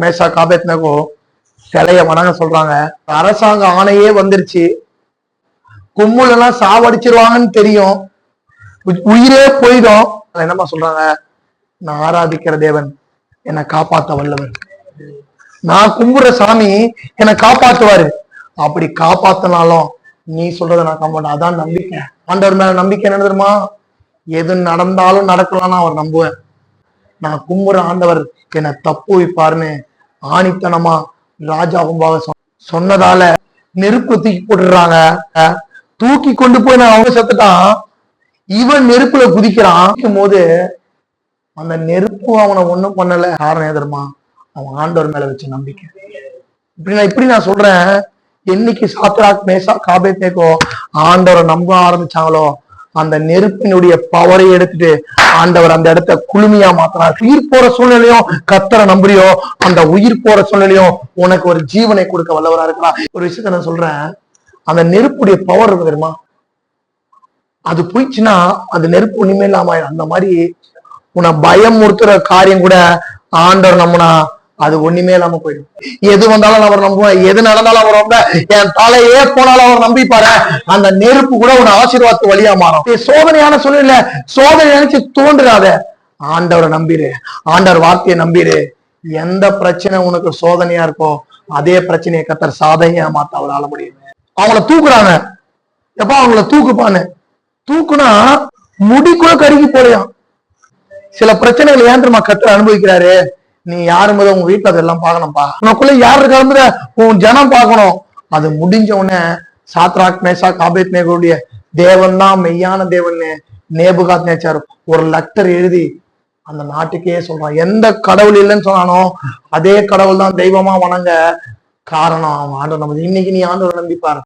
மேஷா காபேத்நேகோ சிலைய வணங்க சொல்றாங்க. அரசாங்க ஆணையே வந்துருச்சு. கும்முல் எல்லாம் சாவடிச்சிருவாங்கன்னு தெரியும். உயிரே போயிடும். என்னமா சொல்றாங்க? நான் ஆராதிக்கிற தேவன் என்னை காப்பாத்த வல்லவர். நான் கும்புற சாமி என்னை காப்பாத்துவாரு. அப்படி காப்பாத்தினாலும் நீ சொல்றதை நான் காப்பாட்ட. அதான் நம்பிக்கை. ஆண்டவர் மேல நம்பிக்கை என்ன தெரியுமா? எது நடந்தாலும் நடக்கலாம்னு அவர் நம்புவேன். நான் கும்புற ஆண்டவர் என்னை தப்பு வைப்பாருன்னு ஆணித்தனமா ராஜா சொன்னதால நெருப்பு தூக்கி போட்டுறாங்க. தூக்கி கொண்டு போய் நான் அவங்க செத்துட்டான். இவன் நெருப்புல குதிக்கிறான் போது அந்த நெருப்பு அவனை ஒண்ணும் பண்ணல. காரணம் எதிரமா அவன் ஆண்டவர் மேல வச்ச நம்பிக்கை. இப்படி நான் சொல்றேன். என்னைக்கு சாத்ராக் மேஷா காபேத்நேகோ ஆண்டவரை நம்ப ஆரம்பிச்சாங்களோ அந்த நெருப்பினுடைய பவரை எடுத்துட்டு ஆண்டவர் அந்த இடத்த குளுமையா மாத்தினார். உயிர் போற சூழ்நிலையும் கர்த்தரை நம்புறியோ அந்த உயிர் போற சூழ்நிலையும் உனக்கு ஒரு ஜீவனை கொடுக்க வல்லவரா இருக்கலாம். ஒரு விஷயத்த நான் சொல்றேன். அந்த நெருப்புடைய பவர் இருக்கு தெரியுமா? அது போயிடுச்சுன்னா அந்த நெருப்பு ஒண்ணுமே இல்லாம அந்த மாதிரி உன்னை பயம் முறுத்துற காரியம் கூட ஆண்டவர் நம்பினா அது ஒண்ணுமே இல்லாம போயிடும். எது வந்தாலும் அவர் நம்புவேன். எது நடந்தாலும் அவர் ரொம்ப என் தலையே போனாலும் அவர் நம்பிப்பாரு. அந்த நெருப்பு கூட உன் ஆசீர்வாதத்து வழியா மாறும். சோதனையான சூழ்நிலை சோதனை நினைச்சு தோன்றாத. ஆண்டவரை நம்பிரு. ஆண்டவர் வார்த்தையை நம்பிரு. எந்த பிரச்சனை உனக்கு சோதனையா இருக்கோ அதே பிரச்சனையை கர்த்தர் சாதனையா மாத்த அவரால முடியும். அவங்கள தூக்குறாங்க. எப்ப அவங்கள தூக்குப்பான்னு தூக்குனா முடி கூட கருகி போலையாம். சில பிரச்சனைகள் ஏன் தெரியுமா கர்த்தர் அனுபவிக்கிறாரு? நீ யாரும் போது உங்க வீட்டுல அதெல்லாம் பார்க்கணும்ப்பா. உனக்குள்ள யாரு இருக்காரு உன் ஜனம் பார்க்கணும். அது முடிஞ்ச உடனே சாத்ராக் மேஷா காபேத்நேகோவுடைய தேவன் தான் மெய்யான தேவன் நேபுகாத்நேச்சார் ஒரு லெட்டர் எழுதி அந்த நாட்டுக்கே சொல்றான். எந்த கடவுள் இல்லைன்னு சொன்னானோ அதே கடவுள் தான் தெய்வமா வணங்க காரணம் அவன் ஆண்டவர். இன்னைக்கு நீ ஆண்டவரை நம்பிப்பாரு.